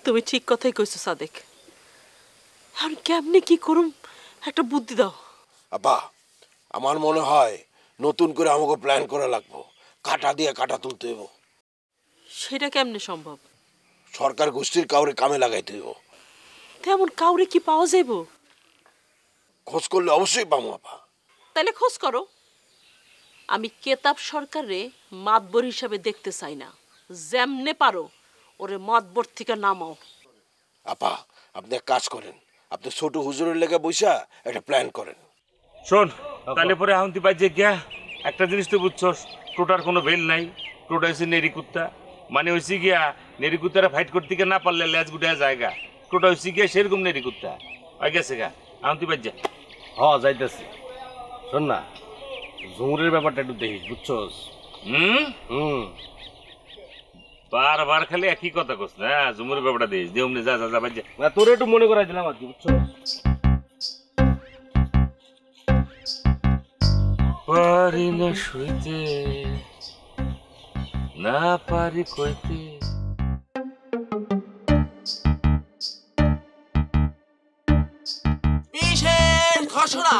তুমি ঠিক কথাই কইছো সাদেক। এখন কেমনে কি করুম একটা বুদ্ধি দাও। আপা আমার মনে হয় নতুন করে আমাকে প্ল্যান করা লাগবো, কাটা দিয়ে কাটা তুলতে হইব। সেটা কেমনে সম্ভব? সরকার গোষ্ঠীর কাউরে কামে লাগাইতে হইব। তেমন কাউরে কি পাওয়া যাইব? খোঁজ করলে অবশ্যই পাবো আপা। তাইলে খোঁজ করো। আমি কেতাব সরকারে মাতবর হিসাবে দেখতে চাই না। যেমনে পারো ওরে মাতবর থেকে নামাও। আপা আপনি এক কাজ করেন, আপনি ছোট হুজুরের লেগে বইসা একটা প্ল্যান করেন। শোন তাহলে পরে এখন তুই বাইজে গিয়া একটা জিনিস তুই বুঝছস, টোটার কোনো ভেল নাই। টোটা হচ্ছে নেরি কুত্তা, মানে হয়েছে গিয়া নেরি কুত্তারা ফাইট করতে গিয়ে না পারলে ল্যাজ গুটায় জায়গা। টোটা হয়েছে গিয়া সেরকম নেরি কুত্তা হয়ে গেছে গা। এখন তুই বাইজা। হ যাইতেছি। শোন না, ঝুমুরের ব্যাপারটা একটু দেখিস, বুঝছস? বারবার খালি একই কথা কস না, ঝুমুরের ব্যাপারটা দিস দেমনে। যা যা যা বাইজা। না তোর একটু মনে করাই দিলাম আর কি, বুঝছস? পারি না শুইতে না পারি কইতে। বিশেষ ঘোষণা,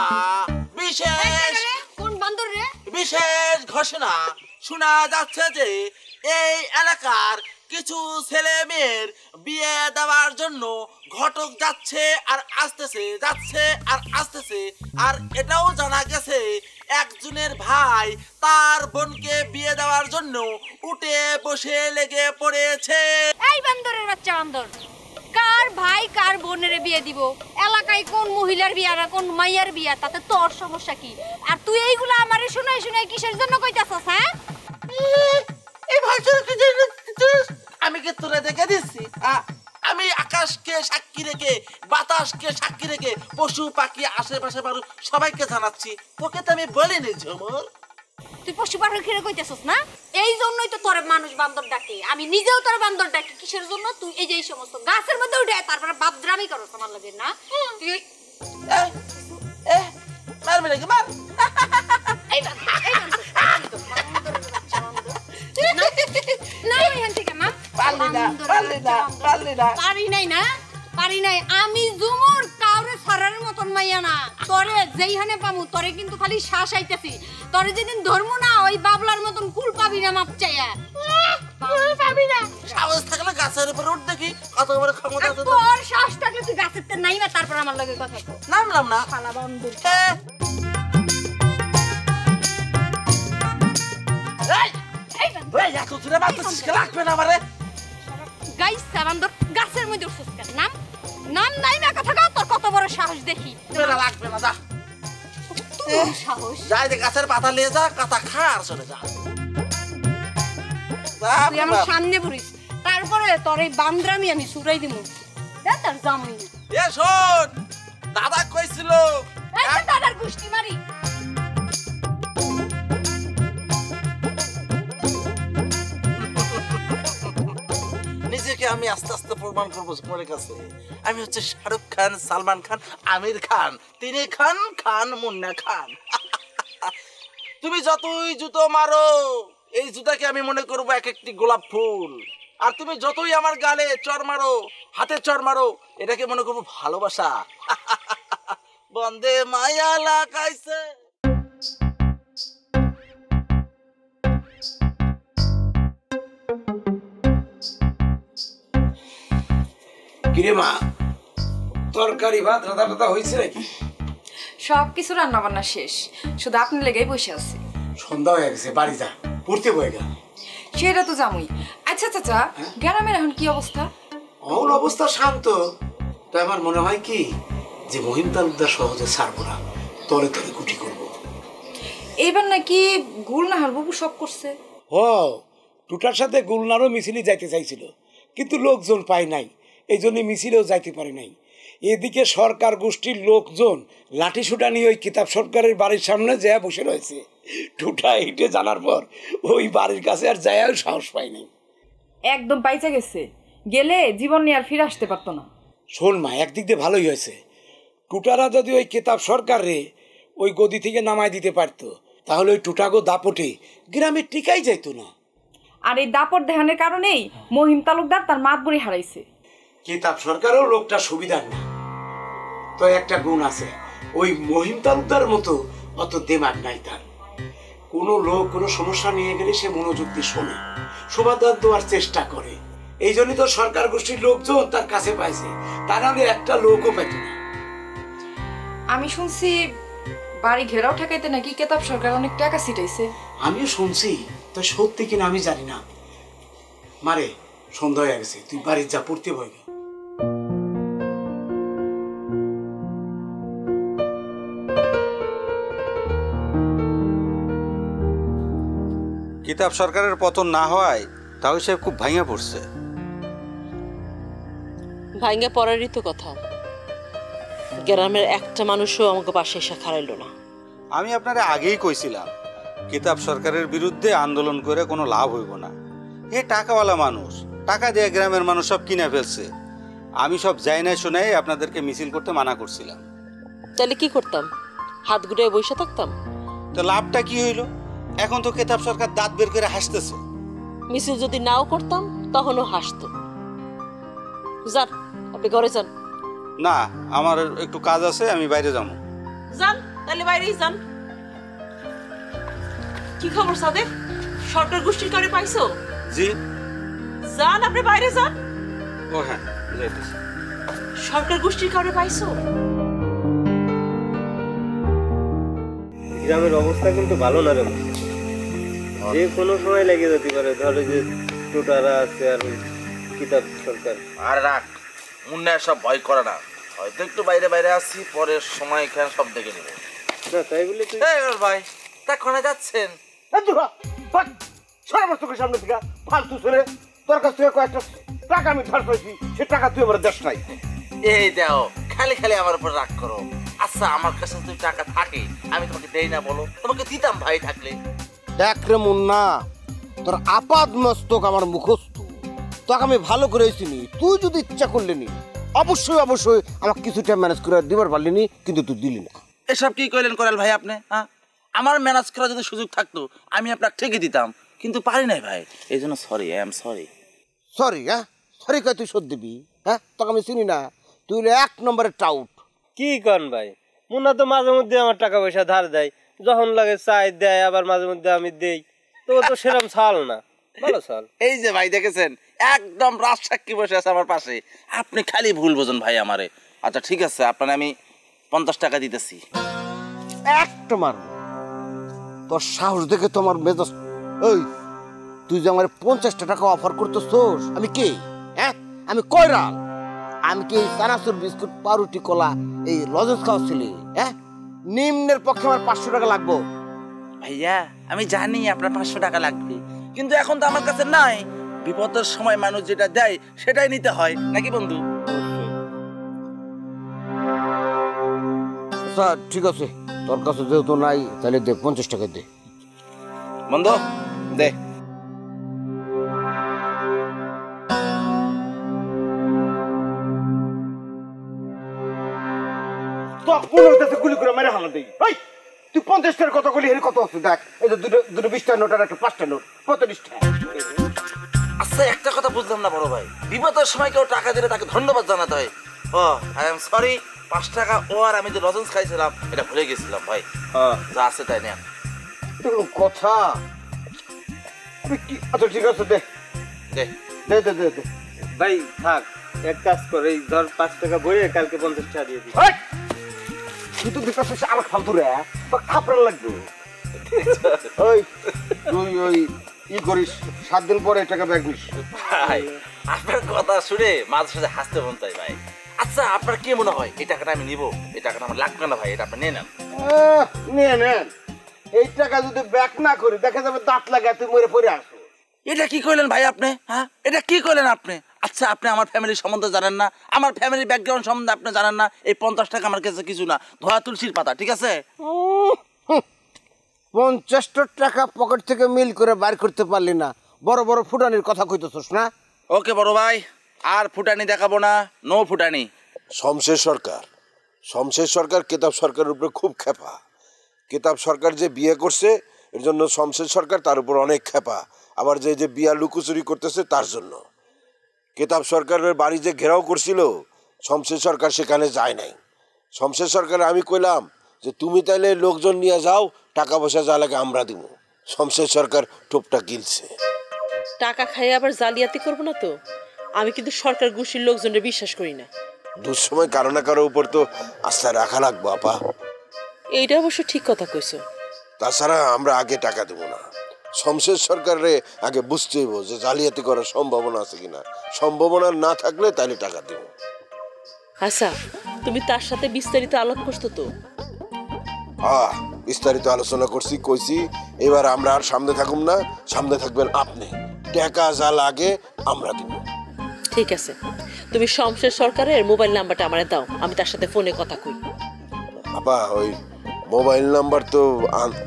বিশেষ কোন বান্দর রে? বিশেষ ঘোষণা শোনা যাচ্ছে যে এই এলাকার কিছু ছেলে মেয়ের বিয়ে দেওয়ার জন্য ঘটক যাচ্ছে আর আসতেছে, যাচ্ছে আর আসতেছে। আর এটাও জানা গেছে একজনের ভাই তার বোনকে বিয়ে দেওয়ার জন্য উঠে বসে লেগে পড়েছে। এই বান্দরের বাচ্চা বান্দর, কার ভাই কার বোনের বিয়ে দিব? এলাকায় কোন মহিলার বিয়া না কোন মাইয়ার বিয়া, তাতে তোর সমস্যা কি? আর তুই এইগুলো আমারে শুনাই শুনাই কিসের জন্য কইতাছস? হ্যাঁ এই ভাষা আমি কি তোরে দেখে দিচ্ছি? আমি আকাশকে সাক্ষী রেখে, বাতাসকে সাক্ষী রেখে, পশু পাখি আশেপাশে মানুষ সবাইকে জানাচ্ছি। তোকে তো আমি বলিনি ঝুমুর। তুই পশু পাখি খেয়ে কইতাছস না? এই জন্যই তো তোর মানুষ বান্দর ডাকে। আমি নিজেও তোর বান্দর ডাকি। কিসের জন্য? তুই এই যে এই সমস্ত গাছের মধ্যে উঠে তারপরে বাপদ্রামি করছ আমার লাগে না? তুই মারবি নাকি? মার। এই না এখান থেকে মা পারি নাই না, পারি নাই। আমি ঝুমুর কাউরে ছড়ার মতন মাইয়া না। তোরে যেইখানে পামু তোরে কিন্তু খালি শ্বাস আইতেছি। তোরে যেদিন ধর্ম না ওই বাবলার মতন কুল পাবি না মাপ চাইয়া। পাবি না। সাহস থাকলে গাছের উপরে উঠ দেখি কত বড় ক্ষমতা আছে তোর। শ্বাস থাকলে তুই গাছের তে নাই না, তারপর আমার লগে কথা কও। নামলাম না। শালা বান্দর। এত জোরে মারতেছিস কে? লাগবে না আমারে। গাইসা বান্দর, গাছের মধ্যে উঠছিস কেন? নাম নাম নাই না কথা কও। তোর কত বড় সাহস দেখি। লাগবে না, যা। তোর সাহস। যাই দে গাছের পাতা নিয়ে যা, কাটা খা আর চলে যা। তুই আমার সামনে পড়িস, তারপরে তোর এই বান্দরামি আমি ছুড়াই দিমু। দেখ তার জামাই। এ শোন, দাদা কইছিল এই তো দাদার গুষ্টি মারি। নিজেকে আমি আস্তে আস্তে প্রমাণ করবো তোমার কাছে। আমি হচ্ছে শাহরুখ খান, সালমান খান, আমির খান, তিনি খান, খান মুন্না খান। তুমি যতই জুতো মারো, এই জুতাকে আমি মনে করবো এক একটি গোলাপ ফুল। আর তুমি যতই আমার গালে চর মারো, হাতে চর মারো, এটাকে মনে করবো ভালোবাসা। বন্দে মায়া লাগাইছে। কিরে মা, তরকারি ভাত রাধা টাধা হয়েছে নাকি? সবকিছু রান্না বান্না শেষ, শুধু আপনি লেগেই বসে আছি। সন্ধ্যা হয়ে গেছে, বাড়ি যা, পড়তে বয়ে গেল। সেটা তো জামুই। আচ্ছা চাচা, গ্রামের এখন কি অবস্থা? অমন অবস্থা শান্ত। তো আমার মনে হয় কি যে মহিম তালুকদার সহজে ছাড়বো না, তলে তলে কুটি করবো। এইবার নাকি গুলনাহার বাবু সব করছে। ও টুটার সাথে গুলনারও মিছিলে যাইতে চাইছিল, কিন্তু লোকজন পায় নাই, এই জন্য মিছিলেও যাইতে পারে নাই। এদিকে সরকার গোষ্ঠীর লোকজন লাঠি সুটা নিয়ে ওই কিতাব সরকারের বাড়ির সামনে যায় বসে রয়েছে। টুটা এইটে জানার পর ওই বাড়ির কাছে আর যায়ও সাহস পায় নাই। একদম পাইচা গেছে, গেলে জীবন নিয়ে আর ফিরে আসতে পারতো না। শোন মা, একদিক দিয়ে ভালোই হয়েছে, টুটারা যদি ওই কিতাব সরকারে ওই গদি থেকে নামায় দিতে পারতো, তাহলে ওই টুটাগো দাপটে গ্রামে টিকাই যাইতো না। আর এই দাপট দেখানোর কারণেই মহিম তালুকদার তার মাতবরি হারাইছে। কিতাব সরকারও লোকটা সুবিধার না, তো একটা গুণ আছে, ওই মহিম তালুকদার মতো অত দেমাগ নাই তার। কোনো লোক কোনো সমস্যা নিয়ে গেলে সে মনোযোগ দিয়ে শোনে, সমাধান দেওয়ার চেষ্টা করে। এই জন্যই তো সরকার গোষ্ঠীর লোকজন তার কাছে পাইছে, তা নাহলে একটা লোকও পেত না। আমি শুনছি বাড়ি ঘেরাও ঠেকাইতে নাকি কেতাব সরকার অনেক টাকা ছিটাইছে। আমিও শুনছি, তো সত্যি কিনা আমি জানি না। মারে সন্ধ্যা হয়ে গেছে, তুই বাড়ির যা, পড়তে বই। কিতাব সরকারের পতন না হওয়ায় তাও সাহেব খুব ভাঙা পড়ছে। ভাঙ্গা পড়ারই তো কথা, গ্রামের একটা মানুষও আমাকে পাশে এসে খাড়াইল না। আমি আপনারে আগেই কইছিলাম কিতাব সরকারের বিরুদ্ধে আন্দোলন করে কোনো লাভ হইব না। এ টাকাওয়ালা মানুষ, টাকা দিয়ে গ্রামের মানুষ সব কিনে ফেলছে। আমি সব যাই না শোনাই আপনাদেরকে মিছিল করতে মানা করছিলাম। তাহলে কি করতাম? হাত গুটায় বসে থাকতাম? তো লাভটা কি হইল? এখন তো কিতাব সরকার দাঁত বের করে হাসতেছে। মিছিল যদি নাও করতাম তখনও হাসতো। যান, আপনি ঘরে যান। না, আমার একটু কাজ আছে, আমি বাইরে যাবো। যান, তাহলে বাইরেই যান। কি খবর সাদেক? সরকার গোষ্ঠীর কারে পাইছো? জি। যান, আপনি বাইরে যান। ও হ্যাঁ, যাইতেছি। সরকার গোষ্ঠীর কারে পাইছো? গ্রামের অবস্থা কিন্তু ভালো না রে, যে কোনো সময় লেগে যেতে পারে। ধরো যে টোটারা আছে আর কিতাব সরকার। আর রাখ, মুন্না সব ভয় করে না, হয়তো একটু বাইরে বাইরে আসছি, পরে সময় এখানে সব দেখে নেবো। না তাই বলে তুই ভাই তা কোনে যাচ্ছেন? সামনে থেকে ফালতু ছেড়ে তোর কাছ থেকে কয়েকটা টাকা আমি ধার পাইছি, সে টাকা তুই আমার দেশ নাই। এই দাও, খালি খালি আমার উপর রাগ করো। আচ্ছা, আমার কাছে যদি টাকা থাকে আমি তোমাকে দেই না বলো? তোমাকে দিতাম ভাই থাকলে। দেখ রে মুন্না, তোর আপাদ মস্তক আমার মুখস্থ, তোকে আমি ভালো করে চিনি। তুই যদি ইচ্ছা করলে নি অবশ্যই অবশ্যই আমাকে কিছুটা ম্যানেজ করে দিবার পারলি নি, কিন্তু তুই দিলি না। এসব কি কইলেন করাল ভাই আপনি? হ্যাঁ, আমার ম্যানেজ করার যদি সুযোগ থাকতো আমি আপনাকে ঠিকই দিতাম, কিন্তু পারি নাই ভাই। এই জন্য sorry, I am sorry. Sorry? হ্যাঁ, সরি কয় তুই শোধ দিবি? হ্যাঁ, তোকে আমি চিনি না, তুই এক নম্বরের টাউট। কি কন ভাই, মুন্না তো মাঝে মধ্যে আমার টাকা পয়সা ধার দেয়, যখন লাগে চাই দেয়, আবার মাঝে মধ্যে আমি দেই। তো ও তো সেরকম ছাল না, ভালো ছাল। এই যে ভাই দেখেছেন, একদম রাজ সাক্ষী বসে আছে আমার পাশে। আপনি খালি ভুল বোঝেন ভাই আমারে। আচ্ছা ঠিক আছে, আপনার আমি 50 টাকা দিতেছি। একটা মার, তোর সাহস দেখে তোমার মেজাজ। ওই তুই যে আমার 50 টাকা অফার করতেছোস, আমি কে? হ্যাঁ, আমি কয়রাল? আমি কি এই চানাচুর বিস্কুট পাউরুটি কলা এই লজেন্স খাওয়াচ্ছিলি? হ্যাঁ, নিম্নের পক্ষে আমার 500 টাকা লাগবো। ভাইয়া আমি জানি আপনার 500 টাকা লাগবে, কিন্তু এখন তো আমার কাছে নাই। বিপদের সময় মানুষ যেটা দেয় সেটাই নিতে হয়, নাকি বন্ধু? আচ্ছা ঠিক আছে, তোর কাছে যেহেতু নাই তাহলে দে, 50 টাকা দে। বন্ধু দে। গুলি করে মেরে হালা দিই। তুই 50 টাকার কত গুলি, এর কত আছে দেখ। এই যে দুটো 20 টাকা নোট আর একটা 5 টাকা নোট, 45 টাকা। আচ্ছা একটা কথা বুঝলাম না বড় ভাই, বিপদের সময় কেউ টাকা দিলে তাকে ধন্যবাদ জানাতে হয়। ও আই এম সরি, 5 টাকা ও আর আমি যে লজেন্স খাইছিলাম এটা ভুলে গেছিলাম ভাই। যা আছে তাই না, কথা। আচ্ছা ঠিক আছে, দে দে দে দে দে দে। ভাই থাক, এক কাজ কর, এই ধর 5 টাকা ভরে কালকে 50 টাকা দিয়ে দিই। তুই তো বিকাশ আর ফালতু রে, খাপড়া লাগবে। ওই তুই ওই ই করিস, 7 দিন পরে টাকা ব্যাগ নিস। ভাই আপনার কথা শুনে মাঝে সাঝে হাসতে মন চাই ভাই। আচ্ছা আপনার কি মনে হয় এই টাকাটা আমি নিব? এই টাকাটা আমার লাগবে না ভাই, এটা আপনি নিয়ে নেন। নিয়ে নেন। এই টাকা যদি ব্যাক না করি দেখা যাবে দাঁত লাগে তুই মরে পড়ে আসো। এটা কি কইলেন ভাই আপনি? হ্যাঁ, এটা কি কইলেন আপনি? আচ্ছা আপনি আমার ফ্যামিলির সম্বন্ধে জানেন না, আমার ফ্যামিলির ব্যাকগ্রাউন্ড সম্বন্ধে আপনি জানেন না। এই 50 টাকা আমার কাছে কিছু না, ধোয়া তুলসীর পাতা, ঠিক আছে? 50 টাকা পকেট থেকে মিল করে বাইর করতে পারলি না, বড় বড় ফুটানির কথা কইতেছস না? ওকে বড় ভাই, আর ফুটানি দেখাবো না, নো ফুটানি। শমশের সরকার কিতাব সরকারের উপরে খুব খেপা। কিতাব সরকার যে বিয়ে করছে এর জন্য শমশের সরকার তার উপর অনেক খেপা। আবার যে বিয়া লুকোচুরি করতেছে তার জন্য। কেতাব সরকারের বাড়ি যে ঘেরাও করছিল শমশের সরকার সেখানে যায় নাই। শমশের সরকার আমি কইলাম যে তুমি তাইলে লোকজন নিয়ে যাও, টাকা পয়সা যা লাগে আমরা দিব। শমশের সরকার টোপটা গিলছে। টাকা খাইয়ে আবার জালিয়াতি করবো না তো? আমি কিন্তু সরকার গোষ্ঠীর লোকজনের বিশ্বাস করি না। দুঃসময় কারো না কারো উপর তো আস্থা রাখা লাগবো আপা। এইটা অবশ্য ঠিক কথা কইছো। তাছাড়া আমরা আগে টাকা দেব না। শমশের সরকারে আগে বুঝতে হইব যে জালিয়াতি করার সম্ভাবনা আছে কিনা। সম্ভাবনা না থাকলে তাহলে টাকা দেব। আচ্ছা, তুমি তার সাথে বিস্তারিত আলাপ করছো তো? হ্যাঁ, বিস্তারিত আলোচনা করছি, কইছি এবার আমরা আর সামনে থাকুম না, সামনে থাকবেন আপনি। টাকা যা লাগে আমরা দিব। ঠিক আছে, তুমি শমশের সরকারের মোবাইল নাম্বারটা আমারে দাও, আমি তার সাথে ফোনে কথা কই। আপা ওই মোবাইল নাম্বার তো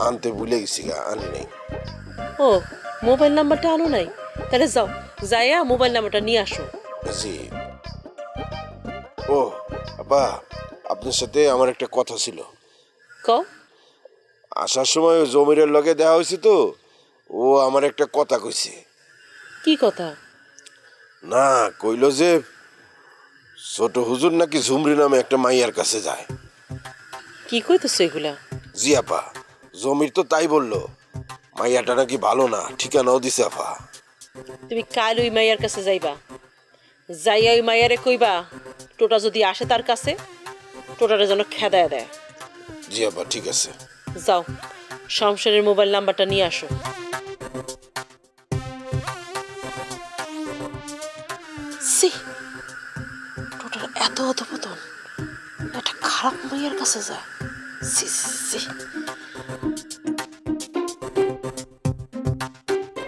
আনতে ভুলে গেছি, আনি নাই। ও, মোবাইল নাম্বারটা আনো নাই? তাহলে যাও, যাইয়া মোবাইল নাম্বারটা নিয়ে আসো। জি। ও আপা, আপনার সাথে আমার একটা কথা ছিল। কও। আসার সময় জমিরের লগে দেখা হয়েছে তো, ও আমার একটা কথা কইছে। কি কথা? না, কইল যে ছোট হুজুর নাকি ঝুমরি নামে একটা মাইয়ার কাছে যায়। কি কইতেছো এগুলা? জি আপা, জমির তো তাই বললো। মাইয়াটা নাকি ভালো না, ঠিকানাও দিছে আপা। তুমি কাল ওই মাইয়ার কাছে যাইবা, যাইয়া ওই মাইয়ারে কইবা টোটা যদি আসে তার কাছে, টোটারে যেন খেদায় দেয়। জি আপা, ঠিক আছে। যাও, শমশেরের মোবাইল নাম্বারটা নিয়ে আসো। টোটার এত অধপতন, একটা খারাপ মাইয়ার কাছে যায়।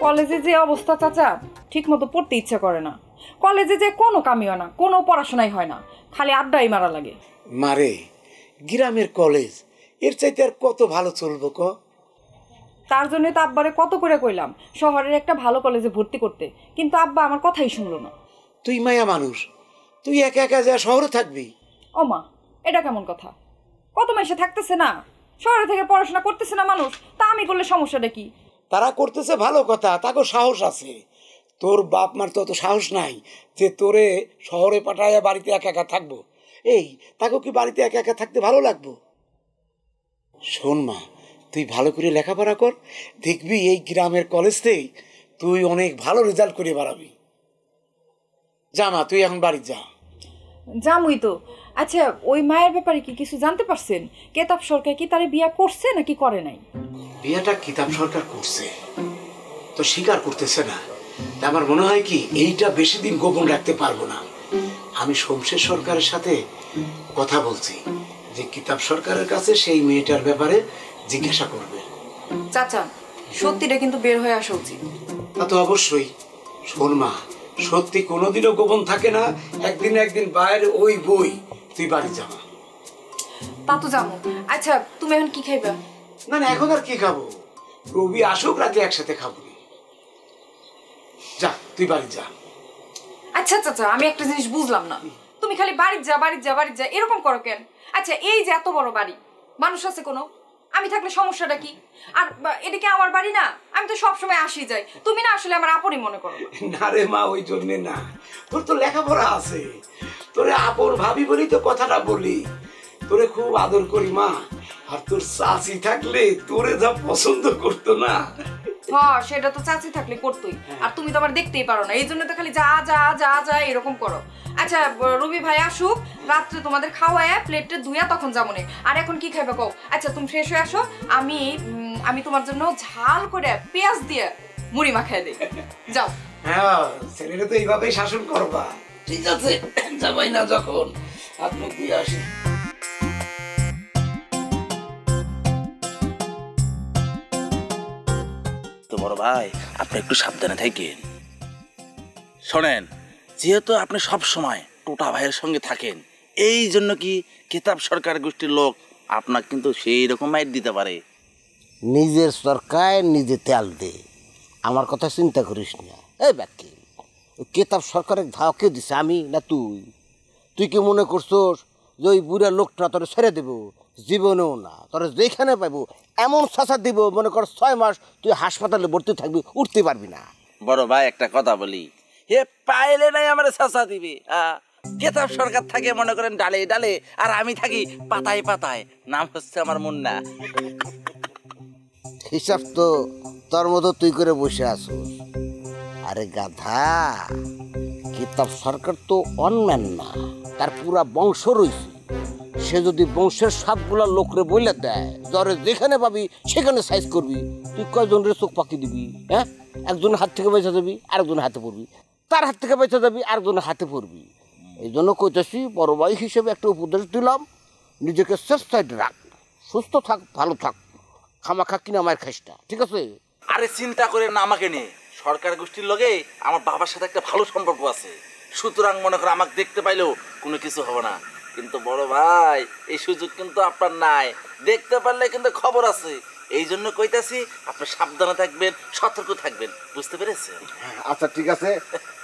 কলেজে যে অবস্থা চাচা, ঠিক মতো পড়তে ইচ্ছা করে না। কলেজে যে কোনো কামিও না, কোনো পড়াশোনাই হয় না, খালি আড্ডাই মারা লাগে। মারে, গ্রামের কলেজ এর চাইতে আর কত ভালো চলবো ক? তার জন্য তো আব্বারে কত করে কইলাম শহরের একটা ভালো কলেজে ভর্তি করতে, কিন্তু আব্বা আমার কথাই শুনলো না। তুই মায়া মানুষ, তুই একা একা যা শহরে থাকবি? ও মা, এটা কেমন কথা? কত মাসে থাকতেছে না, শহরে থেকে পড়াশোনা করতেছে না মানুষ, তা আমি করলে সমস্যাটা কি? তারা করতেছে ভালো কথা, তাকে সাহস আছে। তোর বাপ মার তো অত সাহস নাই যে তোরে শহরে পাঠাইয়া বাড়িতে একা একা থাকবো। এই তাকে কি বাড়িতে একা একা থাকতে ভালো লাগবো? শোন মা, তুই ভালো করে লেখাপড়া কর, দেখবি এই গ্রামের কলেজতেই তুই অনেক ভালো রেজাল্ট করে বাড়াবি। যা মা, তুই এখন বাড়ি যা। জামুই তো। আচ্ছা, ওই মায়ের ব্যাপারে কি কিছু জানতে পারছেন? কেতাব সরকার কি তারে বিয়া করছে নাকি করে নাই? বিয়েটা কিতাব সরকার করছে তো স্বীকার করতেছে না। আমার মনে হয় কি এইটা বেশি দিন গোপন রাখতে পারবো না। আমি শমশের সরকারের সাথে কথা বলছি যে কিতাব সরকারের কাছে সেই মেয়েটার ব্যাপারে জিজ্ঞাসা করবে। চাচা, সত্যিটা কিন্তু বের হয়ে আসা উচিত। তা তো অবশ্যই। শোন মা, সত্যি কোনোদিনও গোপন থাকে না, একদিন একদিন বাইরে ওই বই। তুই বাড়ি যাবা। তা তো যাবো। আচ্ছা, তুমি এখন কি খাইবা? না না, এখন আর কি খাবো? রবি আসুক, রাতে একসাথে খাবো। যা, তুই বাড়ি যা। আচ্ছা চাচা, আমি একটা জিনিস বুঝলাম না, তুমি খালি বাড়ি যা বাড়ি যা বাড়ি যা এরকম করো কেন? আচ্ছা, এই যে এত বড় বাড়ি, মানুষ আছে কোনো? আমি থাকলে সমস্যাটা কি? আর এদিকে আমার বাড়ি না, আমি তো সবসময় আসি যাই। তুমি না আসলে আমার আপনই মনে করো। না রে মা, ওই জন্যে না, তোর তো লেখাপড়া আছে। তোরে আপন ভাবি বলি তো কথাটা বলি। তোরে খুব আদর করি মা। আর তোর চাচি থাকলে তোরে যা পছন্দ করতো না। হ্যাঁ, সেটা তো চাচি থাকলে করতোই। আর তুমি তো আবার দেখতেই পারো না, এই জন্য তো খালি যা যা যা যা এরকম করো। আচ্ছা, রবি ভাই আসুক, রাত্রে তোমাদের খাওয়ায় প্লেটে ধুইয়া তখন যাবো না। আর এখন কি খাইবে কও? আচ্ছা, তুমি ফ্রেশ হয়ে আসো, আমি তোমার জন্য ঝাল করে পেঁয়াজ দিয়ে মুড়ি মাখায় দিই। যাও। হ্যাঁ, ছেলেটা তো এইভাবেই শাসন করবা। ঠিক আছে, যাবাই না যখন আপনি দিয়ে আসি। তো বড় ভাই, আপনি একটু সাবধানে থাকেন। শোনেন, যেহেতু আপনি সব সময় টোটা ভাইয়ের সঙ্গে থাকেন, এই জন্য কি কিতাব সরকার গোষ্ঠীর লোক আপনাকে কিন্তু সেই রকম মাইর দিতে পারে। নিজের সরকার নিজে তেল দে, আমার কথা চিন্তা করিস না। এই বাকি কেতাব সরকারের ধাও কে দিছে, আমি না তুই? তুই কি মনে করছোস যে ওই বুড়া লোকটা তোরে ছেড়ে দেবো? জীবনেও না। তোরা যেখানে পাইবো এমন শাসা দিব, মনে কর 6 মাস তুই হাসপাতালে ভর্তি থাকবি, উঠতে পারবি না। বড় ভাই, একটা কথা বলি, হে পাইলে নাই আমার চাচা দিবে। কেতাব সরকার থাকে মনে করেন ডালে ডালে, আর আমি থাকি পাতায় পাতায়। নাম হচ্ছে আমার মুন্না। হিসাব তো তোর মতো তুই করে বসে আছো। আরে গাধা, কিতাব সরকার তো অনম্যান না, তার পুরা বংশ রয়েছে। সে যদি বংশের সবগুলা লোকরে বইলে দেয়, জ্বরে যেখানে পাবি সেখানে সাইজ করবি, তুই কয়জনের চোখ পাকি দিবি? হ্যাঁ, একজনের হাত থেকে বেঁচে যাবি, আরেকজনের হাতে পড়বি, তার হাত থেকে বেঁচে যাবি, আরেকজনের হাতে পড়বি। এই জন্য কইতেছি, বড় ভাই হিসেবে একটা উপদেশ দিলাম, নিজেকে সেফ সাইড রাখ, সুস্থ থাক, ভালো থাক, খামাখা কিনা মায়ের খাইস না, ঠিক আছে? আরে চিন্তা করে না আমাকে নিয়ে, সরকার গোষ্ঠীর লগে আমার বাবার সাথে একটা ভালো সম্পর্ক আছে, সুতরাং মনে করে আমাকে দেখতে পাইলেও কোনো কিছু হবে না। কিন্তু বড় ভাই, এই সুযোগ কিন্তু আপনার নাই, দেখতে পারলে কিন্তু খবর আছে। এই জন্য কইতাছি, আপনি সাবধানে থাকবেন, সতর্ক থাকবেন, বুঝতে পেরেছেন? আচ্ছা ঠিক আছে,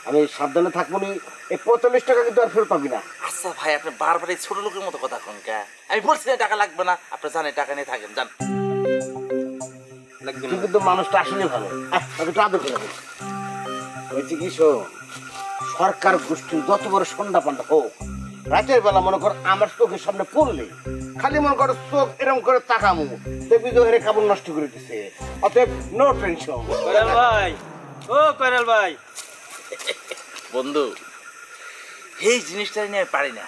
আমি সাবধানে থাকবো। নি এই 45 টাকা কিন্তু আর ফেরত পাবি না। আচ্ছা ভাই, আপনি বারবার এই ছোট লোকের মতো কথা কোন কে? আমি বলছি না টাকা লাগবে না, আপনি জানেন টাকা নিয়ে থাকেন, যান। তুই কিন্তু মানুষটা আসলে ভালো, একটু আদর করে দেবে। হয়েছে কি, শোন, সরকার গোষ্ঠীর যত বড় সন্ধ্যা পান্ডা হোক, রাতের বেলা মনে কর আমার চোখের সামনে পড়লে খালি মনে কর চোখ এরকম করে তাকামু, দেবী জোহরে কাবুল নষ্ট করে দিছে। অতএব নো টেনশন। কয়রাল ভাই, ও কয়রাল ভাই। বন্ধু, এই জিনিসটা নিয়ে আমি পারি না।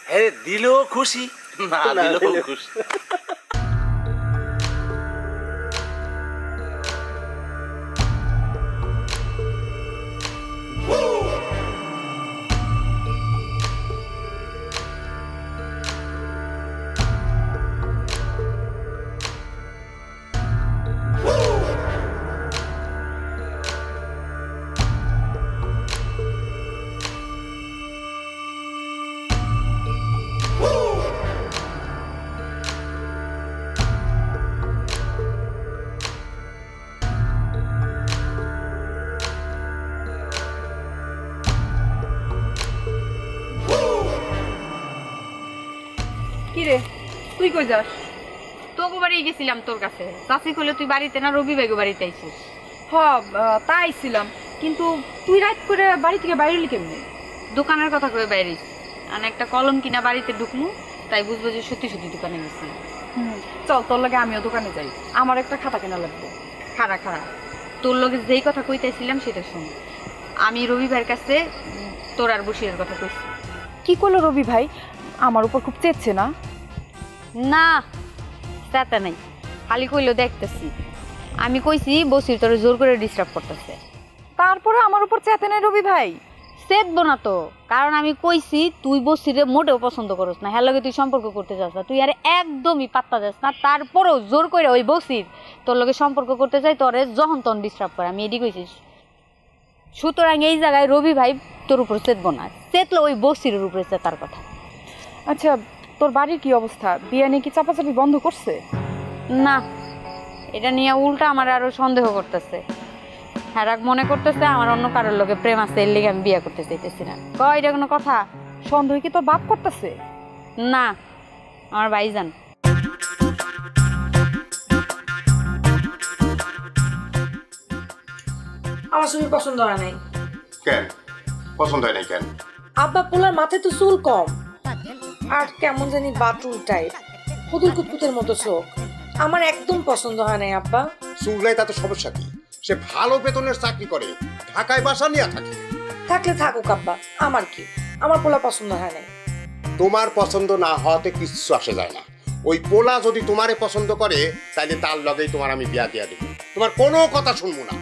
হ্যাঁ, দিলেও খুশি, না দিলেও খুশি। কিরে, তুই কই যাস? তোকে বাড়ি গেছিলাম তোর কাছে, চাচি কইলে তুই বাড়িতে না, রবি ভাইগো বাড়িতে আইছিস। হ, তাই ছিলাম, কিন্তু তুই রাত করে বাড়ি থেকে বাইরে এলি কেমনি? দোকানের কথা কয়ে বাইরে আমি একটা কলম কিনা বাড়িতে ঢুকমু, তাই বুঝবো যে সত্যি সত্যি দোকানে গেছি। চল, তোর লাগে আমিও দোকানে যাই, আমার একটা খাতা কেনা লাগবে। খাড়া খাড়া, তোর লগে যেই কথা কইতেছিলাম সেটা শোন। আমি রবি ভাইয়ের কাছে তোর আর বসিরের কথা কইছি। কি করলো রবি ভাই? আমার উপর খুব চেয়েছে না? না, চেতা নাই, খালি কইলো দেখতেছি। আমি কইছি বসির তোর জোর করে ডিস্টার্ব করতেছে। তারপরে আমার উপর চেতে নাই রবি ভাই? চেতবো না তো, কারণ আমি কইছি তুই বসিরে মোটেও পছন্দ করস না, হ্যাঁ লগে তুই সম্পর্ক করতে চাস না, তুই আর একদমই পাত্তা যাস না। তারপরেও জোর করে ওই বসির তোর লগে সম্পর্ক করতে চাই, তোরে যখন তখন ডিস্টার্ব করে, আমি এডি কইছিস। সুতরাং এই জায়গায় রবি ভাই তোর উপর চেতবো না, চেতলো ওই বসিরের উপরে চেতার কথা। আচ্ছা, তোর বাড়ির কি অবস্থা? বিয়ে নিয়ে কি চাপাচাপি বন্ধ করছে? না, এটা নিয়ে উল্টা আমার আরো সন্দেহ করতেছে। হ্যাঁ, মনে করতেছে আমার অন্য কারোর লোকে প্রেম আছে, এর লিগে আমি বিয়ে করতে চাইতেছি না। কয় এটা কোনো কথা? সন্দেহ কি তোর বাপ করতেছে? না, আমার ভাইজান। আমার ছবি পছন্দ হয় নাই। কেন পছন্দ হয় নাই কেন? আব্বা পোলার মাথায় তো চুল কম, আর কেমন জানি বাটুল টাইপ, হুদুল কুতকুতের মতো চোখ। আমার একদম পছন্দ হয় নাই আব্বা। চুল নাই তাতে সমস্যা কি? সে ভালো বেতনের চাকরি করে, ঢাকায় বাসা নিয়ে থাকে। থাকলে থাকুক আব্বা, আমার কি? আমার পোলা পছন্দ হয় নাই। তোমার পছন্দ না হওয়াতে কিচ্ছু আসে যায় না। ওই পোলা যদি তোমারে পছন্দ করে, তাইলে তার লগেই তোমার আমি বিয়া দিয়া দেব, তোমার কোনো কথা শুনবো না।